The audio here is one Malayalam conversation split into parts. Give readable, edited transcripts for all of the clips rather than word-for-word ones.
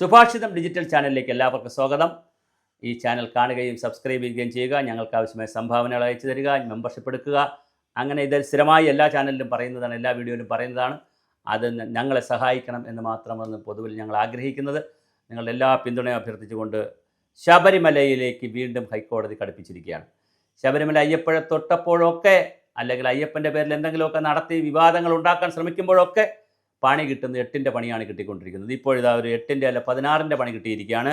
സുഭാഷിതം ഡിജിറ്റൽ ചാനലിലേക്ക് എല്ലാവർക്കും സ്വാഗതം. ഈ ചാനൽ കാണുകയും സബ്സ്ക്രൈബ് ചെയ്യുകയും ചെയ്യുക. ഞങ്ങൾക്ക് ആവശ്യമായ സംഭാവനകൾ അയച്ചു തരിക, മെമ്പർഷിപ്പ് എടുക്കുക. അങ്ങനെ ഇത് സ്ഥിരമായി എല്ലാ ചാനലിലും പറയുന്നതാണ്, എല്ലാ വീഡിയോയിലും പറയുന്നതാണ്. അത് ഞങ്ങളെ സഹായിക്കണം എന്ന് മാത്രമാണ് പൊതുവിൽ ഞങ്ങൾ ആഗ്രഹിക്കുന്നത്. നിങ്ങളുടെ എല്ലാ പിന്തുണയും അഭ്യർത്ഥിച്ചുകൊണ്ട് ശബരിമലയിലേക്ക് വീണ്ടും ഹൈക്കോടതി കടുപ്പിച്ചിരിക്കുകയാണ്. ശബരിമല അയ്യപ്പനെ തൊട്ടപ്പോഴൊക്കെ അല്ലെങ്കിൽ അയ്യപ്പൻ്റെ പേരിൽ എന്തെങ്കിലുമൊക്കെ നടത്തി വിവാദങ്ങൾ ഉണ്ടാക്കാൻ ശ്രമിക്കുമ്പോഴൊക്കെ പണി കിട്ടുന്നത് 8ൻ്റെ പണിയാണ് കിട്ടിക്കൊണ്ടിരിക്കുന്നത്. ഇപ്പോഴിതാ ഒരു 8ൻ്റെ അല്ല 16ൻ്റെ പണി കിട്ടിയിരിക്കുകയാണ്.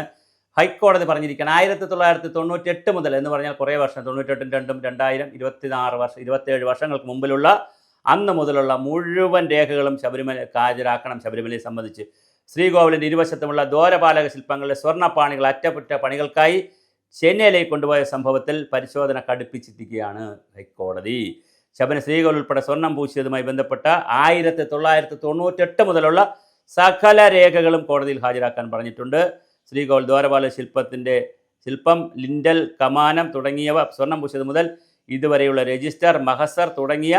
ഹൈക്കോടതി പറഞ്ഞിരിക്കുകയാണ് 1998 മുതൽ എന്ന് പറഞ്ഞാൽ കുറേ വർഷം, 98, 2, 2000, 26 വർഷം, 27 വർഷങ്ങൾക്ക് മുമ്പിലുള്ള അന്ന് മുതലുള്ള മുഴുവൻ രേഖകളും ഹാജരാക്കണം. ശബരിമലയെ സംബന്ധിച്ച് ശ്രീകോവിലിൻ്റെ ഇരുവശത്തുമുള്ള ദ്വാരപാലക ശില്പങ്ങളിലെ സ്വർണ്ണപ്പാണികൾ അറ്റകുറ്റ പണികൾക്കായി ചെന്നൈയിലേക്ക് കൊണ്ടുപോയ സംഭവത്തിൽ പരിശോധന കടുപ്പിച്ചിരിക്കുകയാണ് ഹൈക്കോടതി. ശ്രീകോവിൽ ഉൾപ്പെടെ സ്വർണം പൂശിയതുമായി ബന്ധപ്പെട്ട 1998 മുതലുള്ള സകല രേഖകളും കോടതിയിൽ ഹാജരാക്കാൻ പറഞ്ഞിട്ടുണ്ട്. ശ്രീകോവിൽ ദ്വാരപാലക ശില്പം, ലിൻഡൽ, കമാനം തുടങ്ങിയവ സ്വർണം പൂശിയത് മുതൽ ഇതുവരെയുള്ള രജിസ്റ്റർ, മഹസർ തുടങ്ങിയ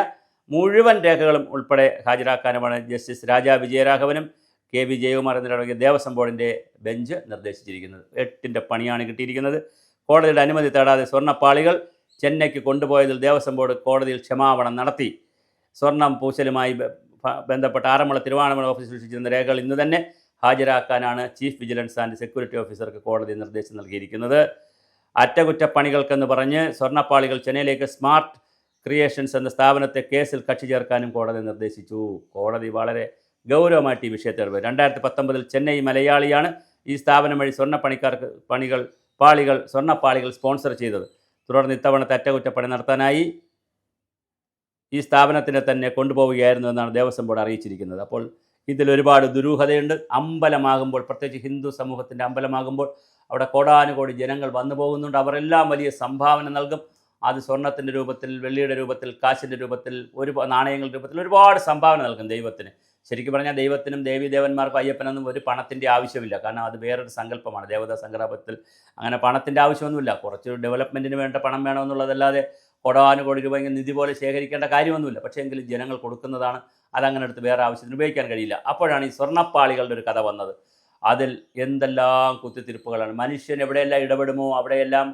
മുഴുവൻ രേഖകളും ഉൾപ്പെടെ ഹാജരാക്കാനുമാണ് ജസ്റ്റിസ് രാജാ വിജയരാഘവനും KV ജയകുമാർ എന്നിവരടങ്ങിയ ദേവസ്വം ബോർഡിൻ്റെ ബെഞ്ച് നിർദ്ദേശിച്ചിരിക്കുന്നത്. 8ൻ്റെ പണിയാണ് കിട്ടിയിരിക്കുന്നത്. കോടതിയുടെ അനുമതി തേടാതെ സ്വർണ്ണപ്പാളികൾ ചെന്നൈക്ക് കൊണ്ടുപോയതിൽ ദേവസ്വം ബോർഡ് കോടതിയിൽ ക്ഷമാപണം നടത്തി. സ്വർണം പൂശലുമായി ബന്ധപ്പെട്ട ആറന്മുള തിരുവാണമല ഓഫീസിൽ സൂക്ഷിച്ചിരുന്ന രേഖകൾ ഇന്ന് തന്നെ ഹാജരാക്കാനാണ് ചീഫ് വിജിലൻസ് ആൻഡ് സെക്യൂരിറ്റി ഓഫീസർക്ക് കോടതി നിർദ്ദേശം നൽകിയിരിക്കുന്നത്. അറ്റകുറ്റപ്പണികൾക്കെന്ന് പറഞ്ഞ് സ്വർണ്ണപ്പാളികൾ ചെന്നൈയിലേക്ക് സ്മാർട്ട് ക്രിയേഷൻസ് എന്ന സ്ഥാപനത്തെ കേസിൽ കക്ഷി ചേർക്കാനും കോടതി നിർദ്ദേശിച്ചു. കോടതി വളരെ ഗൗരവമായിട്ട് ഈ വിഷയത്തെ 2019 ചെന്നൈ മലയാളിയാണ് ഈ സ്ഥാപനം വഴി സ്വർണ്ണപ്പാളികൾ സ്പോൺസർ ചെയ്തത്. തുടർന്ന് ഇത്തവണത്തെ അറ്റകുറ്റപ്പണി നടത്താനായി ഈ സ്ഥാപനത്തിനെ തന്നെ കൊണ്ടുപോവുകയായിരുന്നു എന്നാണ് ദേവസ്വം ബോർഡ് അറിയിച്ചിരിക്കുന്നത്. അപ്പോൾ ഇതിലൊരുപാട് ദുരൂഹതയുണ്ട്. അമ്പലമാകുമ്പോൾ, പ്രത്യേകിച്ച് ഹിന്ദു സമൂഹത്തിൻ്റെ അമ്പലമാകുമ്പോൾ അവിടെ കോടാനുകോടി ജനങ്ങൾ വന്നു പോകുന്നുണ്ട്. അവരെല്ലാം വലിയ സംഭാവന നൽകും. അത് സ്വർണത്തിൻ്റെ രൂപത്തിൽ, വെള്ളിയുടെ രൂപത്തിൽ, കാശിൻ്റെ രൂപത്തിൽ, നാണയങ്ങളുടെ രൂപത്തിൽ ഒരുപാട് സംഭാവന നൽകും ദൈവത്തിന്. ശരിക്കും പറഞ്ഞാൽ ദൈവത്തിനും ദേവീദേവന്മാർക്കും അയ്യപ്പനൊന്നും ഒരു പണത്തിൻ്റെ ആവശ്യമില്ല. കാരണം അത് വേറൊരു സങ്കല്പമാണ്. ദേവതാ സങ്കല്പത്തിൽ അങ്ങനെ പണത്തിൻ്റെ ആവശ്യമൊന്നുമില്ല. കുറച്ച് ഡെവലപ്മെൻറ്റിന് വേണ്ട പണം വേണമെന്നുള്ളതല്ലാതെ കോടാനുകോടി രൂപ ഇങ്ങനെ നിധി പോലെ ശേഖരിക്കേണ്ട കാര്യമൊന്നുമില്ല. പക്ഷേ എങ്കിലും ജനങ്ങൾ കൊടുക്കുന്നതാണ്. അതങ്ങനെ എടുത്ത് വേറെ ആവശ്യത്തിന് ഉപയോഗിക്കാൻ കഴിയില്ല. അപ്പോഴാണ് ഈ സ്വർണ്ണപ്പാളികളുടെ ഒരു കഥ വന്നത്. അതിൽ എന്തെല്ലാം കുത്തിത്തിരിപ്പുകളാണ്. മനുഷ്യൻ എവിടെയെല്ലാം ഇടപെടുമോ അവിടെയെല്ലാം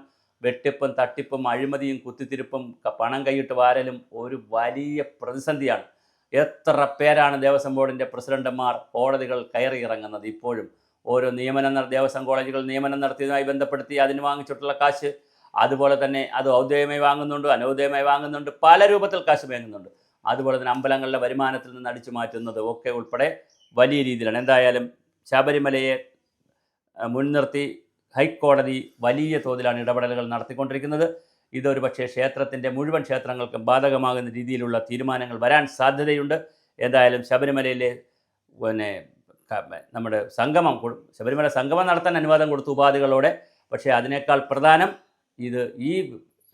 വെട്ടിപ്പും തട്ടിപ്പും അഴിമതിയും കുത്തിത്തിരിപ്പും പണം കൈയിട്ട് വാരലും ഒരു വലിയ പ്രതിസന്ധിയാണ്. എത്ര പേരാണ് ദേവസ്വം ബോർഡിൻ്റെ പ്രസിഡന്റുമാർ കോടതികൾ കയറി ഇറങ്ങുന്നത്. ഇപ്പോഴും ഓരോ ദേവസ്വം കോളേജുകൾ നിയമനം നടത്തിയതുമായി ബന്ധപ്പെടുത്തി അതിന് വാങ്ങിച്ചിട്ടുള്ള കാശ്, അതുപോലെ തന്നെ അത് ഔദ്യോഗികമായി വാങ്ങുന്നുണ്ട്, അനൗദ്യോഗികമായി വാങ്ങുന്നുണ്ട്, പല രൂപത്തിൽ കാശ് വാങ്ങുന്നുണ്ട്. അതുപോലെ തന്നെ അമ്പലങ്ങളുടെ വരുമാനത്തിൽ നിന്ന് അടിച്ചു മാറ്റുന്നത് ഒക്കെ ഉൾപ്പെടെ വലിയ രീതിയിലാണ്. എന്തായാലും ശബരിമലയെ മുൻനിർത്തി ഹൈക്കോടതി വലിയ തോതിലാണ് ഇടപെടലുകൾ നടത്തിക്കൊണ്ടിരിക്കുന്നത്. ഇതൊരു പക്ഷേ മുഴുവൻ ക്ഷേത്രങ്ങൾക്കും ബാധകമാകുന്ന രീതിയിലുള്ള തീരുമാനങ്ങൾ വരാൻ സാധ്യതയുണ്ട്. എന്തായാലും ശബരിമലയിലെ നമ്മുടെ ശബരിമല സംഗമം നടത്താൻ അനുവാദം കൊടുത്തു ഉപാധികളോടെ. പക്ഷേ അതിനേക്കാൾ പ്രധാനം ഈ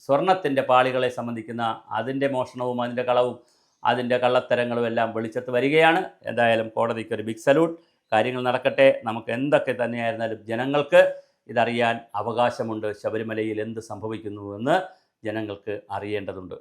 സ്വർണത്തിൻ്റെ പാളികളെ സംബന്ധിക്കുന്ന അതിൻ്റെ മോഷണവും അതിൻ്റെ കളവും അതിൻ്റെ കള്ളത്തരങ്ങളും എല്ലാം വെളിച്ചത്ത് വരികയാണ്. എന്തായാലും കോടതിക്ക് ഒരു ബിഗ് സല്യൂട്ട്. കാര്യങ്ങൾ നടക്കട്ടെ. നമുക്ക് എന്തൊക്കെ തന്നെയായിരുന്നാലും ജനങ്ങൾക്ക് ഇതറിയാൻ അവകാശമുണ്ട്. ശബരിമലയിൽ എന്ത് സംഭവിക്കുന്നുവെന്ന് ജനങ്ങൾക്ക് അറിയേണ്ടതുണ്ട്.